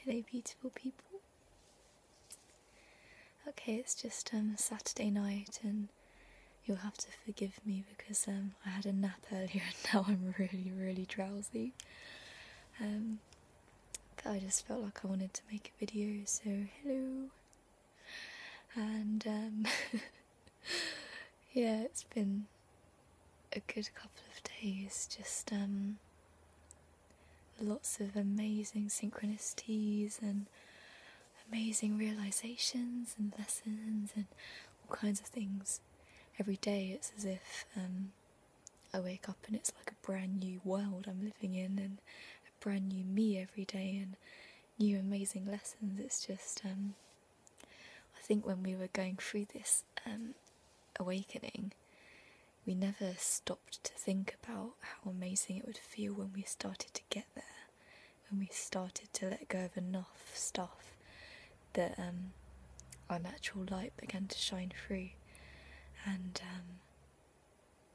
Hello beautiful people. Okay, it's just Saturday night and you'll have to forgive me because I had a nap earlier and now I'm really drowsy. But I just felt like I wanted to make a video, so hello. And yeah, it's been a good couple of days, just lots of amazing synchronicities and amazing realizations and lessons and all kinds of things. Every day it's as if I wake up and it's like a brand new world I'm living in, and a brand new me every day, and new amazing lessons. It's just I think when we were going through this awakening, we never stopped to think about how amazing it would feel when we started to get there, when we started to let go of enough stuff that our natural light began to shine through. And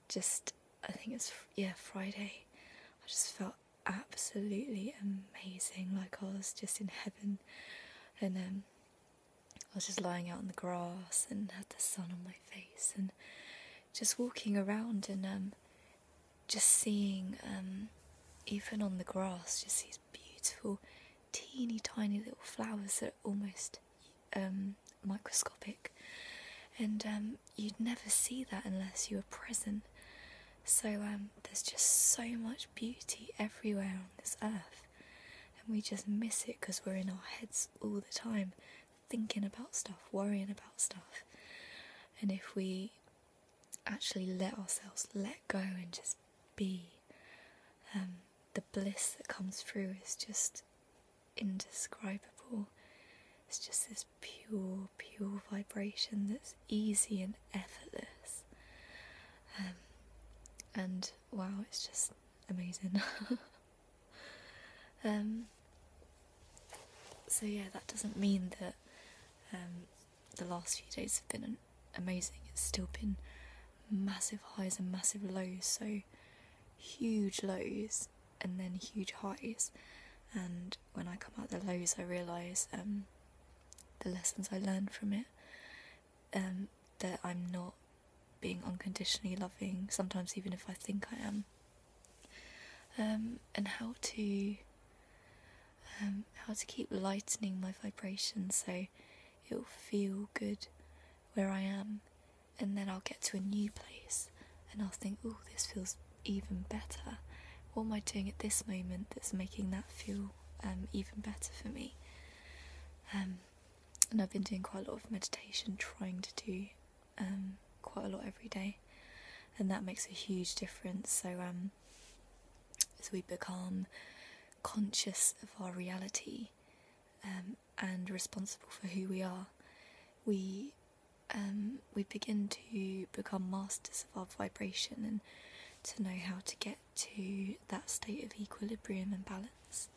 just, I think it's, Friday, I just felt absolutely amazing, like I was just in heaven. And I was just lying out in the grass and had the sun on my face and just walking around and just seeing, even on the grass, just these beautiful teeny tiny little flowers that are almost microscopic, and you'd never see that unless you were present. So there's just so much beauty everywhere on this earth, and we just miss it because we're in our heads all the time, thinking about stuff, worrying about stuff. And if we actually let ourselves let go and just be, the bliss that comes through is just indescribable. It's just this pure vibration that's easy and effortless. And wow, it's just amazing. So yeah, that doesn't mean that the last few days have been amazing. It's still been massive highs and massive lows, so huge lows and then huge highs. And when I come out the lows, I realise the lessons I learned from it, that I'm not being unconditionally loving, sometimes even if I think I am, and how to keep lightening my vibration so it'll feel good where I am, and then I'll get to a new place and I'll think, oh, this feels even better. What am I doing at this moment that's making that feel even better for me? And I've been doing quite a lot of meditation, trying to do quite a lot every day, and that makes a huge difference. So as we become conscious of our reality and responsible for who we are, we begin to become masters of our vibration and to know how to get to that state of equilibrium and balance.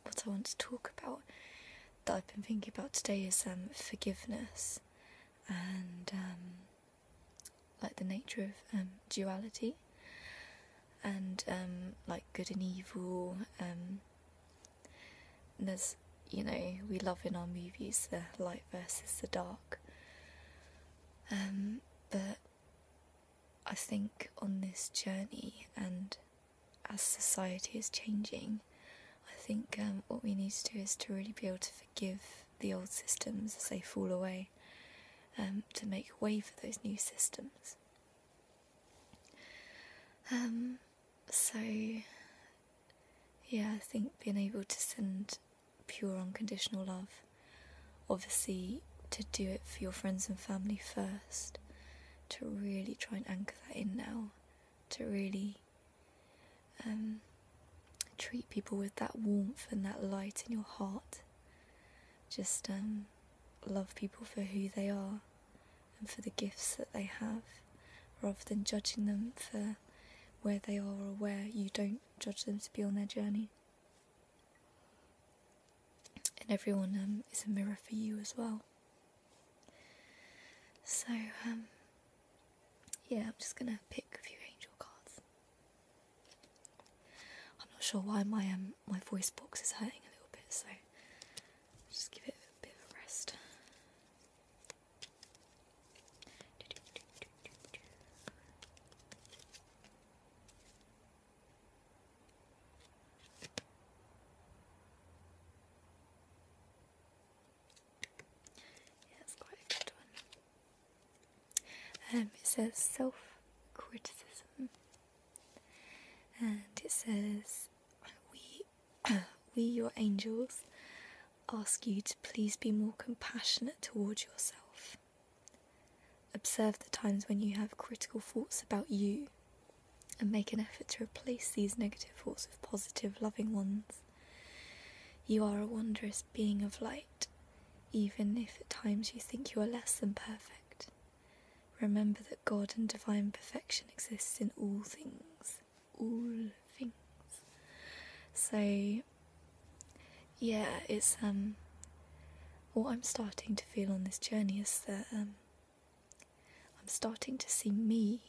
What I want to talk about that I've been thinking about today is forgiveness and like the nature of duality and like good and evil. There's, we love in our movies the light versus the dark, but I think on this journey and as society is changing, I think what we need to do is to really be able to forgive the old systems as they fall away, to make way for those new systems. So yeah, I think being able to send pure unconditional love, obviously to do it for your friends and family first, to really try and anchor that in now, to really treat people with that warmth and that light in your heart. Just love people for who they are and for the gifts that they have, rather than judging them for where they are or where you don't judge them to be on their journey. And everyone is a mirror for you as well. So yeah, I'm just gonna pick a few angel cards. sure why my voice box is hurting a little bit, so just give it a bit of a rest. Yeah, it's quite a good one. It says self-criticism, and it says, we, your angels, ask you to please be more compassionate towards yourself. Observe the times when you have critical thoughts about you, and make an effort to replace these negative thoughts with positive, loving ones. You are a wondrous being of light, even if at times you think you are less than perfect. Remember that God and divine perfection exists in all things. All things. So, yeah, it's, what I'm starting to feel on this journey is that, I'm starting to see me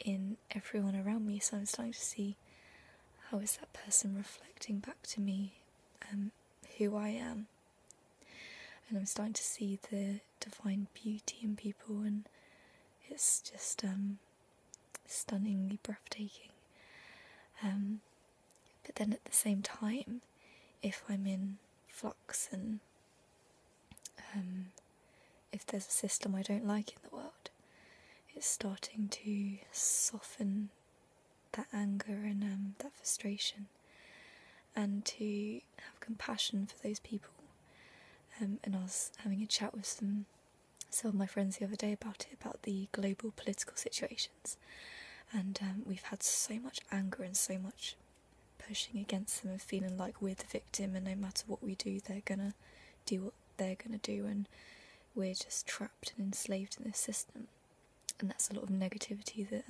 in everyone around me, so I'm starting to see how is that person reflecting back to me, who I am, and I'm starting to see the divine beauty in people, and it's just stunningly breathtaking. But then at the same time, if I'm in flux and if there's a system I don't like in the world, it's starting to soften that anger and that frustration, and to have compassion for those people. And I was having a chat with some of my friends the other day about the global political situations, and we've had so much anger and so much pushing against them and feeling like we're the victim, and no matter what we do, they're gonna do what they're gonna do, and we're just trapped and enslaved in this system. And that's a lot of negativity that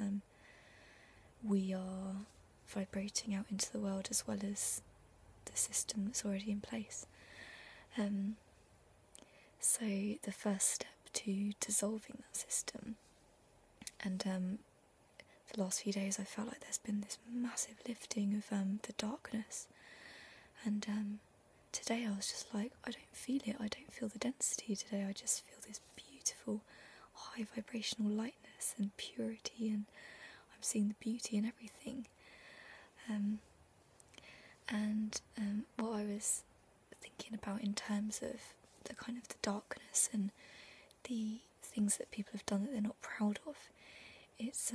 we are vibrating out into the world, as well as the system that's already in place. So the first step to dissolving that system, and the last few days I felt like there's been this massive lifting of the darkness, and today I was just like, I don't feel it, I don't feel the density today, I just feel this beautiful high vibrational lightness and purity, and I'm seeing the beauty in everything. What I was thinking about in terms of the kind of the darkness and the things that people have done that they're not proud of, it's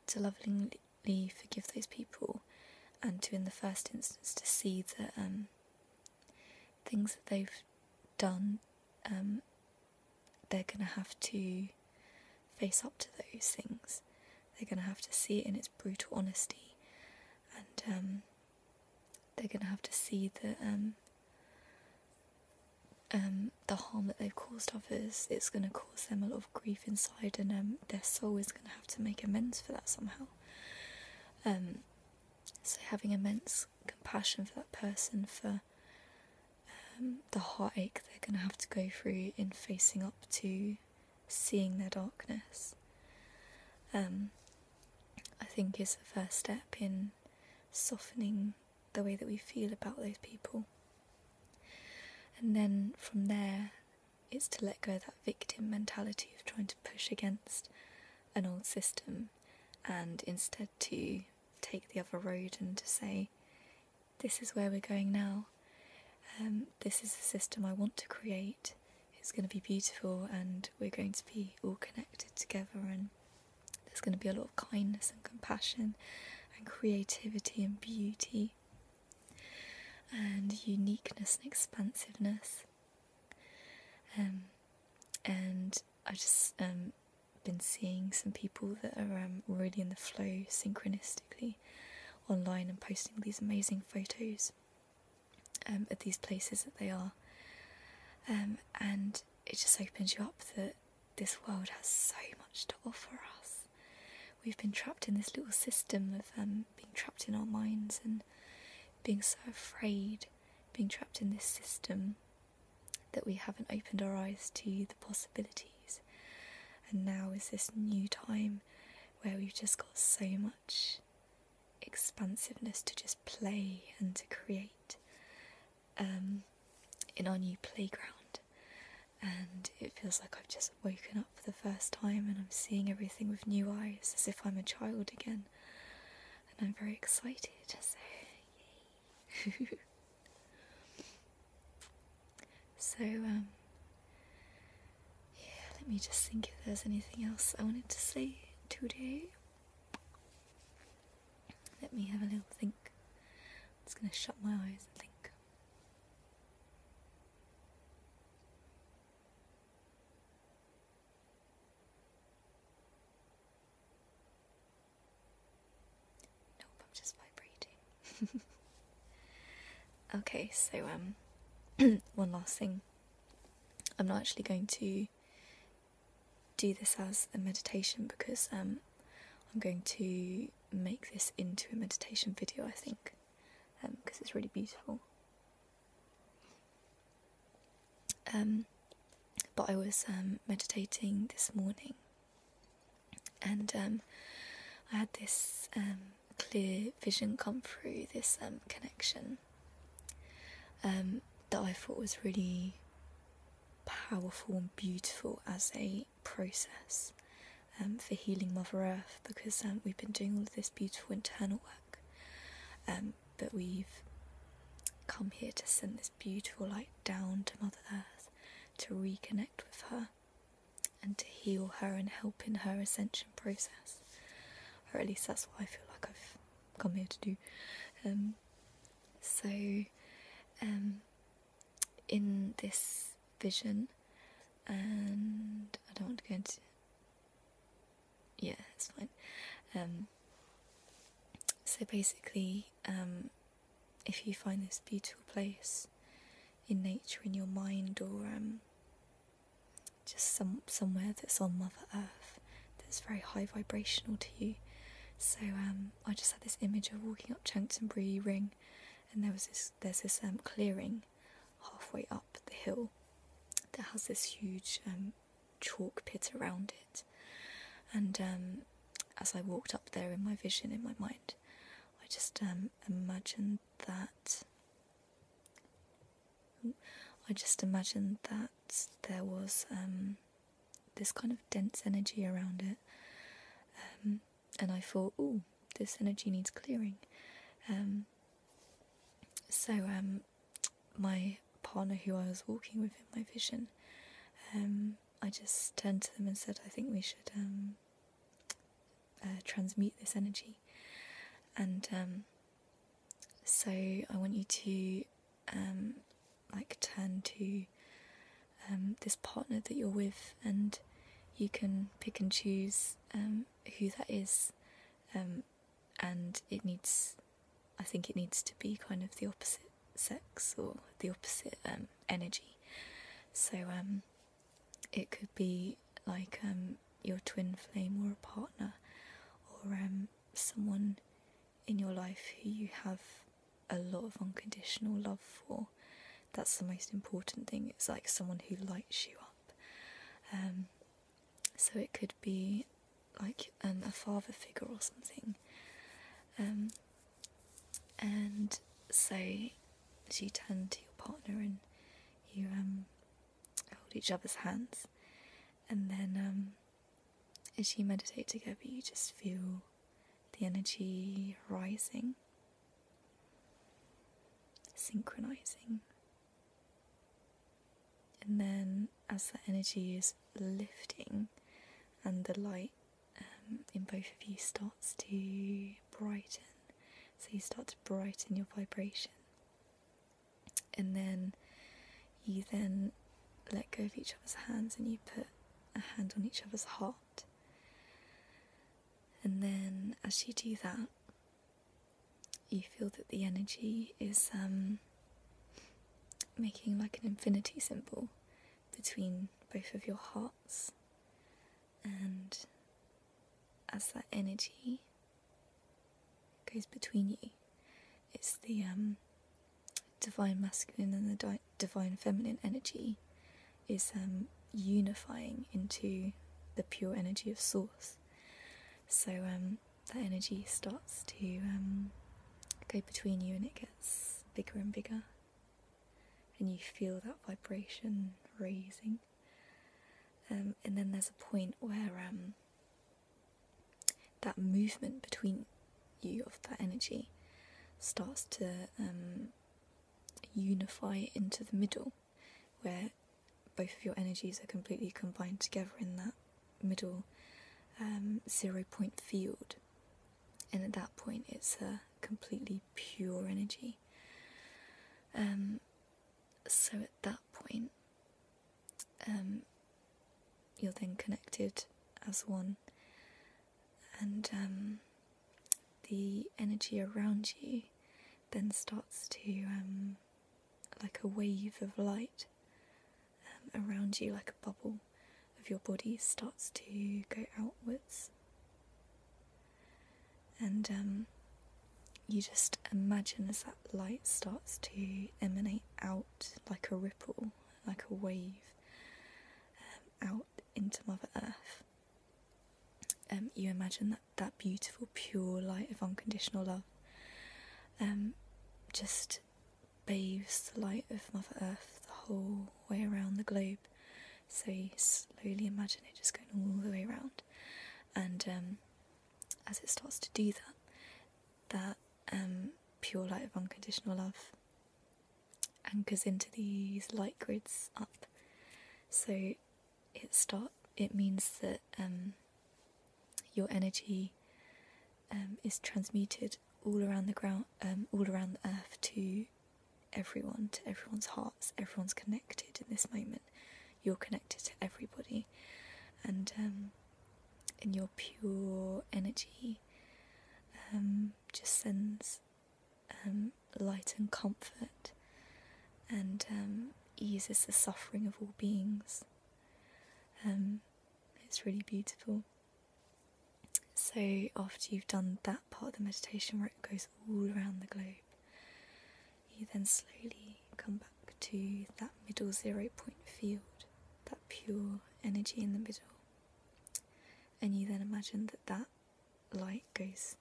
to lovingly forgive those people, and to, in the first instance, to see that things that they've done, they're going to have to face up to those things. They're going to have to see it in its brutal honesty, and they're going to have to see that the harm that they've caused others, it's going to cause them a lot of grief inside, and their soul is going to have to make amends for that somehow. So having immense compassion for that person, for the heartache they're going to have to go through in facing up to seeing their darkness, I think is the first step in softening the way that we feel about those people. And then from there, it's to let go of that victim mentality of trying to push against an old system, and instead to take the other road and to say, this is where we're going now. This is the system I want to create. It's going to be beautiful, and we're going to be all connected together, and there's going to be a lot of kindness and compassion and creativity and beauty and uniqueness and expansiveness. And I've just been seeing some people that are really in the flow synchronistically online and posting these amazing photos of these places that they are, and it just opens you up that this world has so much to offer us. We've been trapped in this little system of being trapped in our minds and being so afraid, being trapped in this system that we haven't opened our eyes to the possibilities. And now is this new time where we've just got so much expansiveness to just play and to create in our new playground. And it feels like I've just woken up for the first time and I'm seeing everything with new eyes, as if I'm a child again. And I'm very excited, so yay. So, yeah, let me just think if there's anything else I wanted to say today. Let me have a little think. I'm just going to shut my eyes and think. Nope, I'm just vibrating. Okay, so one last thing. I'm not actually going to do this as a meditation because I'm going to make this into a meditation video, I think, because it's really beautiful. But I was meditating this morning, and I had this clear vision come through, this connection that I thought was really powerful and beautiful as a process for healing Mother Earth, because we've been doing all of this beautiful internal work, but we've come here to send this beautiful light down to Mother Earth to reconnect with her and to heal her and help in her ascension process, or at least that's what I feel like I've come here to do. In this vision, and I don't want to go into, yeah, it's fine. So basically, if you find this beautiful place in nature, in your mind, or just somewhere that's on Mother Earth that's very high vibrational to you. So I just had this image of walking up Chanctonbury Ring, and there's this clearing halfway up the hill that has this huge chalk pit around it. And as I walked up there in my vision, in my mind, I just imagined that there was this kind of dense energy around it, and I thought, ooh, this energy needs clearing. So my partner, who I was walking with in my vision, I just turned to them and said, I think we should transmute this energy. And so I want you to turn to this partner that you're with, and you can pick and choose who that is, and I think it needs to be kind of the opposite sex or the opposite energy. So it could be like your twin flame or a partner, or someone in your life who you have a lot of unconditional love for. That's the most important thing. It's like someone who lights you up. So it could be like a father figure or something. And so you turn to your partner and you hold each other's hands, and then as you meditate together, you just feel the energy rising, synchronizing. And then as that energy is lifting and the light in both of you starts to brighten, so you start to brighten your vibration, and then you then let go of each other's hands and you put a hand on each other's heart. And then as you do that, you feel that the energy is making like an infinity symbol between both of your hearts. And as that energy goes between you, it's the divine masculine and the divine feminine energy is unifying into the pure energy of source. So that energy starts to go between you, and it gets bigger and bigger, and you feel that vibration raising. And then there's a point where that movement between you of that energy starts to unify into the middle, where both of your energies are completely combined together in that middle 0 point field. And at that point it's a completely pure energy. So at that point you're then connected as one, and the energy around you then starts to, like a wave of light around you, like a bubble of your body starts to go outwards. And you just imagine as that light starts to emanate out like a ripple, like a wave, out into Mother Earth. You imagine that beautiful pure light of unconditional love just bathes the light of Mother Earth the whole way around the globe. So you slowly imagine it just going all the way around, and as it starts to do that pure light of unconditional love anchors into these light grids up. So it means that your energy is transmuted all around the ground, all around the earth, to everyone's hearts. Everyone's connected in this moment. You're connected to everybody, and in your pure energy just sends light and comfort, and eases the suffering of all beings. It's really beautiful. So after you've done that part of the meditation where it goes all around the globe, you then slowly come back to that middle 0 point field, that pure energy in the middle, and you then imagine that light goes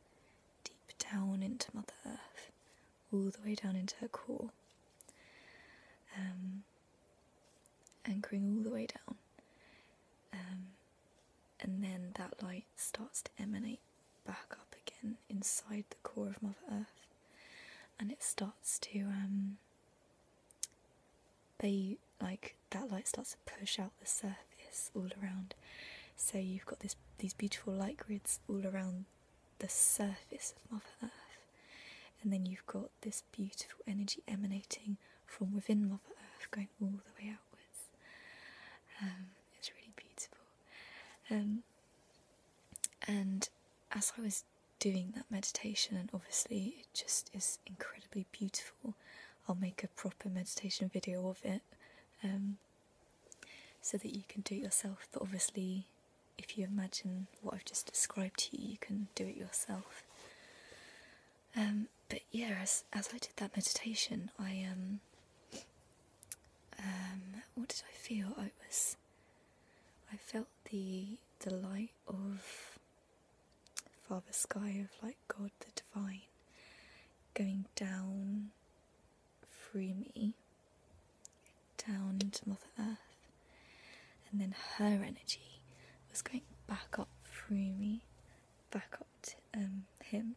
deep down into Mother Earth, all the way down into her core, anchoring all the way down. And then that light starts to emanate back up again inside the core of Mother Earth, and it starts to that light starts to push out the surface all around. So you've got these beautiful light grids all around the surface of Mother Earth, and then you've got this beautiful energy emanating from within Mother Earth, going all the way outwards. It's really beautiful. And as I was doing that meditation, and obviously it just is incredibly beautiful, I'll make a proper meditation video of it, so that you can do it yourself. But obviously if you imagine what I've just described to you, you can do it yourself. But yeah, as I did that meditation, I what did I feel? I felt the light of Father Sky, of like God the Divine, going down through me, down into Mother Earth, and then her energy was going back up through me, back up to him.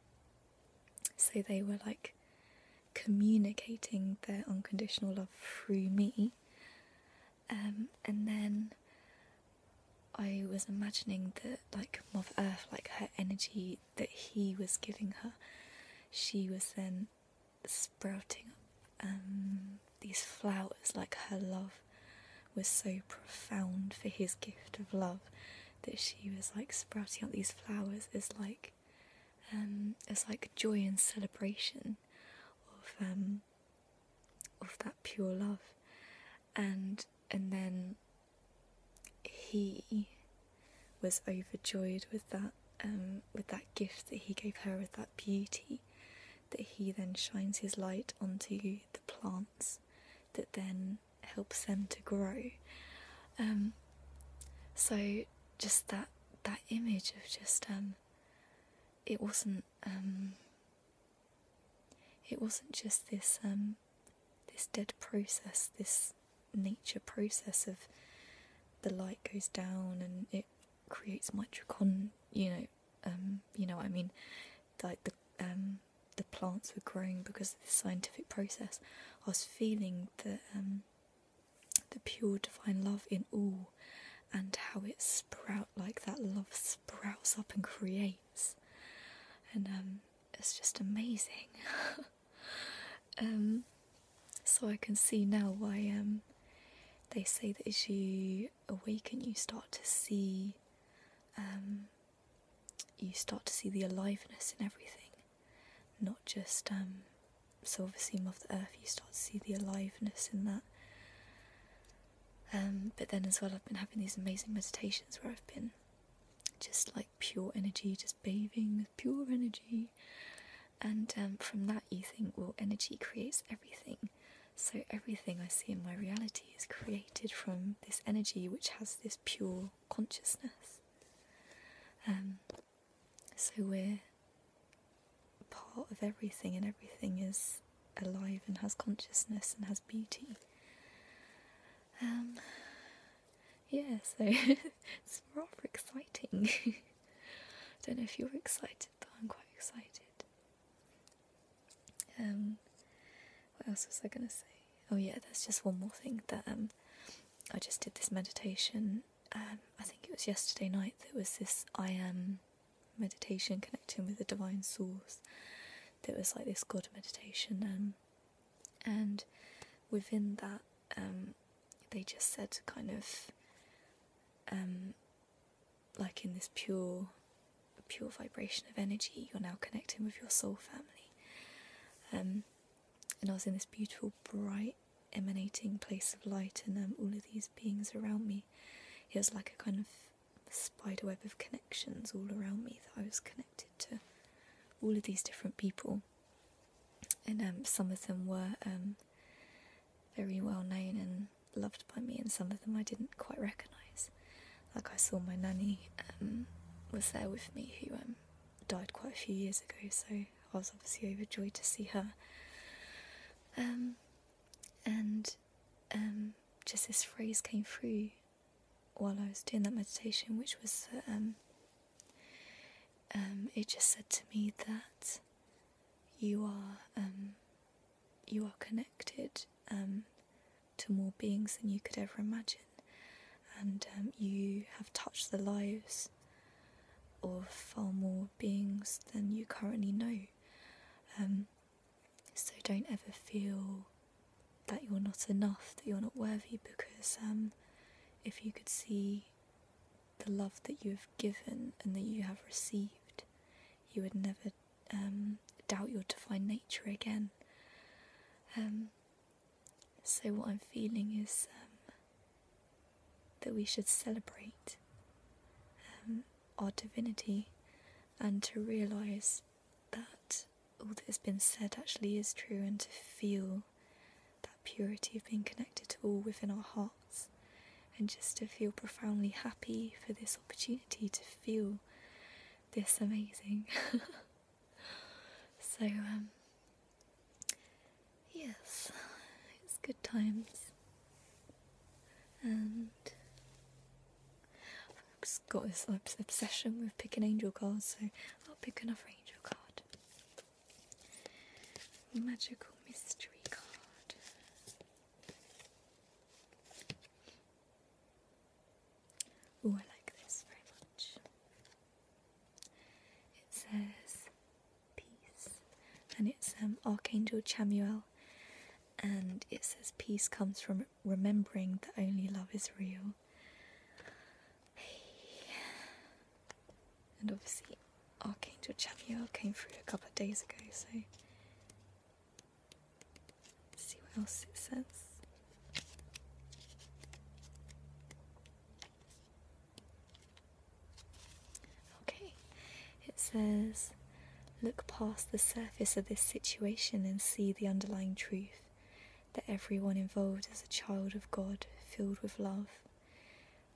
So they were like communicating their unconditional love through me, and then I was imagining that, like, Mother Earth, like her energy that he was giving her, she was then sprouting up these flowers. Like, her love was so profound for his gift of love that she was like sprouting up these flowers as like joy and celebration of that pure love. And then he was overjoyed with that gift that he gave her, with that beauty, that he then shines his light onto the plants that then helps them to grow. So just that image of just it wasn't just this this dead process, this nature process of the light goes down and it creates microcon, you know what I mean, like the plants were growing because of this scientific process. I was feeling the pure divine love in all, and how it like that love sprouts up and creates, and it's just amazing. So I can see now why they say that as you awaken, you start to see the aliveness in everything, not just so obviously Mother Earth, you start to see the aliveness in that. But then as well, I've been having these amazing meditations where I've been just like pure energy, just bathing with pure energy, and from that you think, well, energy creates everything, so everything I see in my reality is created from this energy which has this pure consciousness. So we're part of everything, and everything is alive and has consciousness and has beauty. Yeah, so it's rather exciting. I don't know if you're excited, but I'm quite excited. What else was I going to say? Oh yeah, there's just one more thing, that I just did this meditation, I think it was yesterday night. There was this I am meditation, connecting with the divine source. That was like this God meditation, and within that they just said kind of like in this pure vibration of energy, you're now connecting with your soul family. And I was in this beautiful, bright, emanating place of light, and all of these beings around me. It was like a kind of spider web of connections all around me, that I was connected to all of these different people. And some of them were very well known and loved by me, and some of them I didn't quite recognise. Like I saw my nanny was there with me, who died quite a few years ago, so I was obviously overjoyed to see her. And just this phrase came through while I was doing that meditation, which was that it just said to me that you are connected to more beings than you could ever imagine, and you have touched the lives of far more beings than you currently know. So don't ever feel that you're not enough, that you're not worthy, because if you could see the love that you have given and that you have received, you would never doubt your divine nature again. So what I'm feeling is that we should celebrate our divinity, and to realise that all that has been said actually is true, and to feel that purity of being connected to all within our hearts, and just to feel profoundly happy for this opportunity to feel this amazing. So yes, it's good times, and I've just got this obsession with picking angel cards, so I'll pick another angel card. Magical mystery card. Oh, I like this very much. It says peace, and it's Archangel Chamuel, and it says peace comes from remembering that only love is real. And obviously Archangel Chamuel came through a couple of days ago, so let's see what else it says. Okay, it says, look past the surface of this situation and see the underlying truth, that everyone involved is a child of God, filled with love.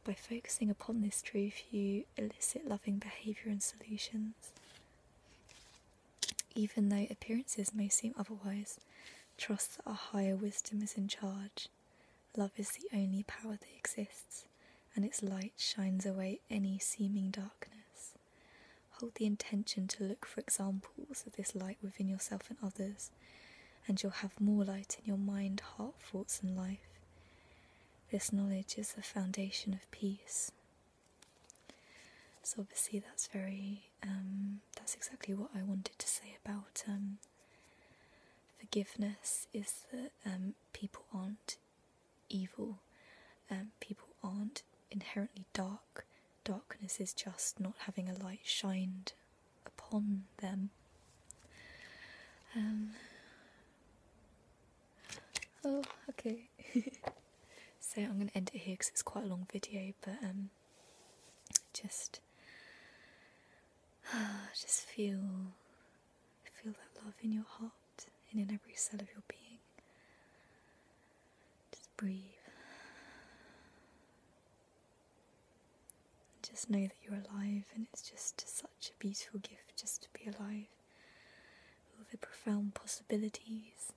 By focusing upon this truth, you elicit loving behaviour and solutions. even though appearances may seem otherwise, trust that a higher wisdom is in charge. Love is the only power that exists, and its light shines away any seeming darkness. Hold the intention to look for examples of this light within yourself and others, and you'll have more light in your mind, heart, thoughts, and life. This knowledge is the foundation of peace. So obviously that's that's exactly what I wanted to say about forgiveness, is that people aren't evil, people aren't inherently dark. Darkness is just not having a light shined upon them. Oh, okay. So I'm going to end it here because it's quite a long video, but just feel that love in your heart and in every cell of your being. Just breathe. Just know that you're alive, and it's just such a beautiful gift just to be alive. All the profound possibilities